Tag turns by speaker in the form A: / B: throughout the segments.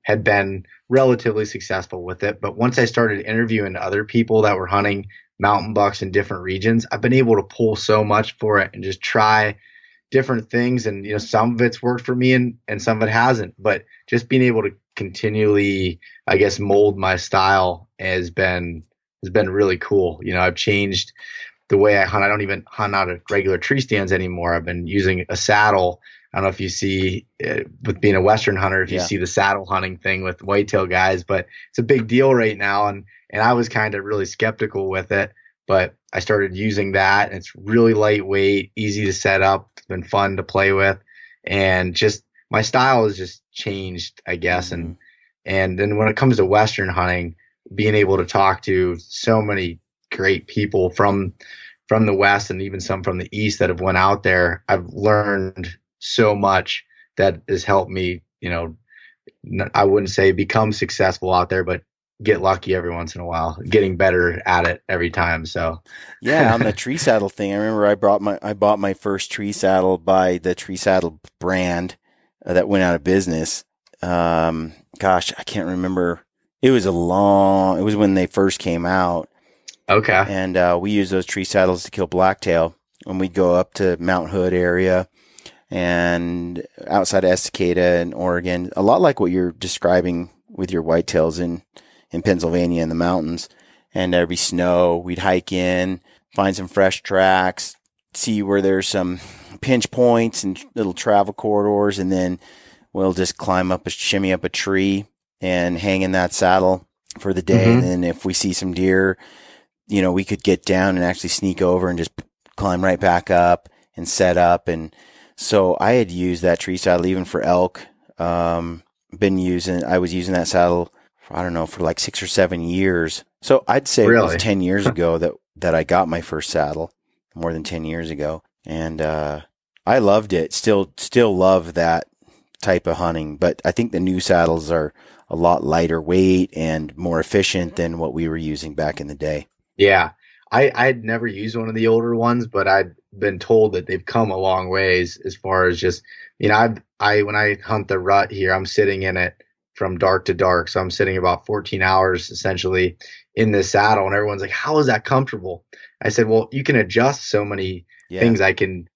A: had been relatively successful with it. But once I started interviewing other people that were hunting mountain bucks in different regions, I've been able to pull so much for it and just try different things. And, some of it's worked for me and some of it hasn't. But just being able to continually, I guess, mold my style has been really cool. I've changed the way I hunt. I don't even hunt out of regular tree stands anymore. I've been using a saddle. I don't know if you see, with being a Western hunter, if you
B: Yeah.
A: see the saddle hunting thing with whitetail guys, but it's a big deal right now. And I was kind of really skeptical with it, but I started using that, and it's really lightweight, easy to set up. It's been fun to play with, and just my style has just changed, I guess.
B: Hmm.
A: And then when it comes to Western hunting, being able to talk to so many great people from the West and even some from the East that have went out there, I've learned so much that has helped me, I wouldn't say become successful out there, but get lucky every once in a while, getting better at it every time. So,
B: Yeah, on the tree saddle thing, I remember I bought my first tree saddle by the tree saddle brand that went out of business. Gosh, I can't remember. It was it was when they first came out,
A: okay.
B: and we used those tree saddles to kill blacktail when we'd go up to Mount Hood area and outside of Estacada in Oregon. A lot like what you're describing with your whitetails in Pennsylvania in the mountains. And there'd be snow. We'd hike in, find some fresh tracks, see where there's some pinch points and little travel corridors, and then we'll just shimmy up a tree and hang in that saddle for the day. And
A: Hmm.
B: then if we see some deer, we could get down and actually sneak over and just climb right back up and set up. And so I had used that tree saddle even for elk. I was using that saddle, I don't know, for like 6 or 7 years. So I'd say it was
A: Really?
B: 10 years ago that I got my first saddle, more than 10 years ago. And, I loved it. Still love that type of hunting, but I think the new saddles are a lot lighter weight and more efficient than what we were using back in the day.
A: Yeah. I'd never used one of the older ones, but I'd been told that they've come a long ways as far as just, when I hunt the rut here, I'm sitting in it from dark to dark. So I'm sitting about 14 hours essentially in this saddle, and everyone's like, how is that comfortable? I said, well, you can adjust so many
B: Yeah.
A: things. I can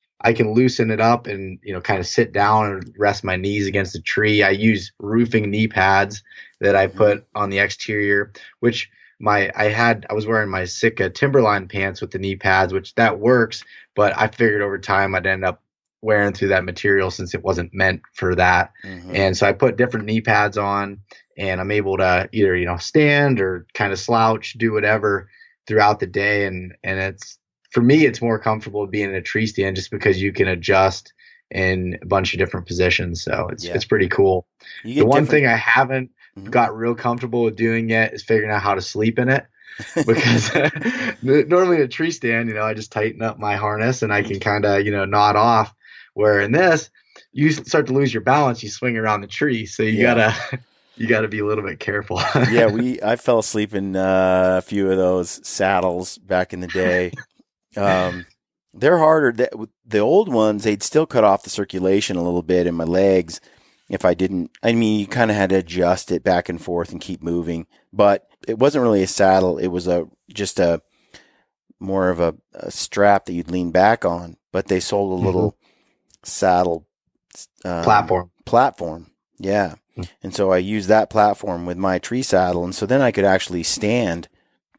A: loosen it up and, kind of sit down and rest my knees against a tree. I use roofing knee pads that I
B: Hmm.
A: put on the exterior, which I was wearing my Sitka Timberline pants with the knee pads, which that works, but I figured over time I'd end up wearing through that material since it wasn't meant for that.
B: Hmm.
A: And so I put different knee pads on, and I'm able to either, stand or kind of slouch, do whatever throughout the day. And it's, for me, it's more comfortable being in a tree stand just because you can adjust in a bunch of different positions. So it's
B: Yeah.
A: it's pretty cool.
B: You
A: The
B: get
A: one
B: different.
A: thing I haven't
B: Mhm.
A: got real comfortable with doing yet is figuring out how to sleep in it, because normally a tree stand, I just tighten up my harness and I can kind of, nod off. Where in this, you start to lose your balance, you swing around the tree, so you
B: Yeah.
A: gotta you gotta be a little bit careful.
B: Yeah, I fell asleep in a few of those saddles back in the day. Um, they're harder. The old ones, they'd still cut off the circulation a little bit in my legs if I didn't. I mean, you kind of had to adjust it back and forth and keep moving. But it wasn't really a saddle. It was just a more of a strap that you'd lean back on. But they sold a
A: Hmm.
B: little saddle
A: Platform.
B: platform. Yeah. And so I used that platform with my tree saddle. And so then I could actually stand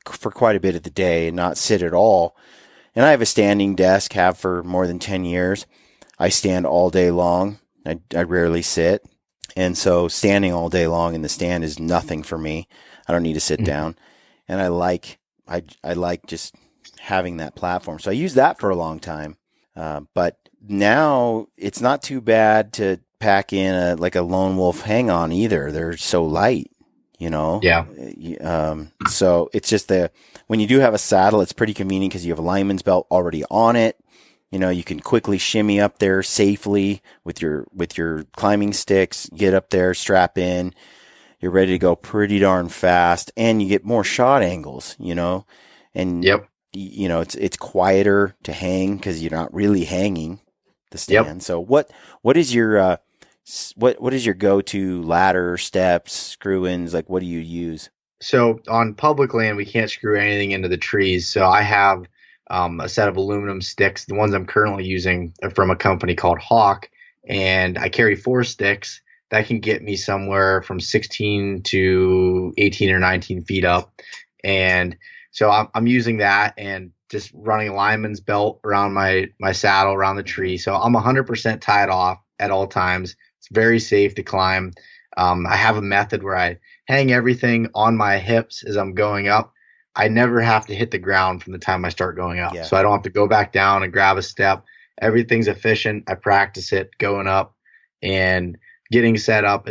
B: for quite a bit of the day and not sit at all. And I have a standing desk, have for more than 10 years. I stand all day long. I rarely sit. And so standing all day long in the stand is nothing for me. I don't need to sit
A: Mhm.
B: down. And I like just having that platform. So I used that for a long time. But now it's not too bad to pack in like a lone wolf hang on either. They're so light, you know?
A: Yeah.
B: So it's just when you do have a saddle, it's pretty convenient because you have a lineman's belt already on it. You can quickly shimmy up there safely with your climbing sticks, get up there, strap in. You're ready to go pretty darn fast, and you get more shot angles, and
A: Yep.
B: it's quieter to hang because you're not really hanging the
A: Yep.
B: stand. So what is your What is your go-to ladder, steps, screw-ins? Like, what do you use?
A: So on public land, we can't screw anything into the trees. So I have a set of aluminum sticks. The ones I'm currently using are from a company called Hawk, and I carry 4 sticks that can get me somewhere from 16 to 18 or 19 feet up. And so I'm using that and just running a lineman's belt around my saddle around the
B: Hmm.
A: tree. So I'm 100% tied off at all times. It's very safe to climb. I have a method where I hang everything on my hips as I'm going up. I never have to hit the ground from the time I start going up.
B: Yeah.
A: So I don't have to go back down and grab a step. Everything's efficient. I practice it going up and getting set up.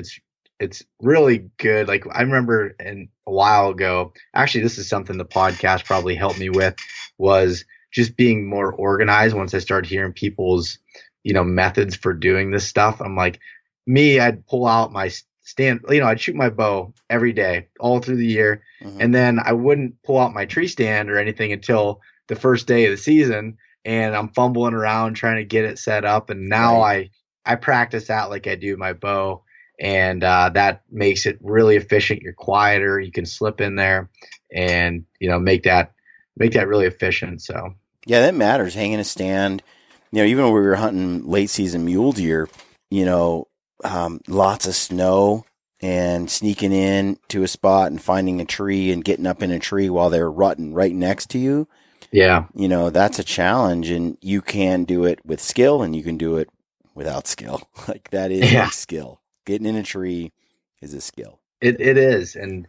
A: It's really good. Like I remember a while ago, actually this is something the podcast probably helped me with was just being more organized once I started hearing people's, methods for doing this stuff. I'm like, me, I'd pull out my stand, I'd shoot my bow every day, all through the year.
B: Hmm.
A: And then I wouldn't pull out my tree stand or anything until the first day of the season. And I'm fumbling around trying to get it set up. And now
B: Right.
A: I practice that like I do my bow. And that makes it really efficient. You're quieter. You can slip in there and, make that really efficient. So,
B: Yeah, that matters. Hanging a stand. Even when we were hunting late season mule deer, you know, lots of snow and sneaking in to a spot and finding a tree and getting up in a tree while they're rutting right next to you.
A: yeah.
B: That's a challenge, and you can do it with skill and you can do it without skill. Like that is a
A: Yeah.
B: skill. Getting in a tree is a skill.
A: It is. And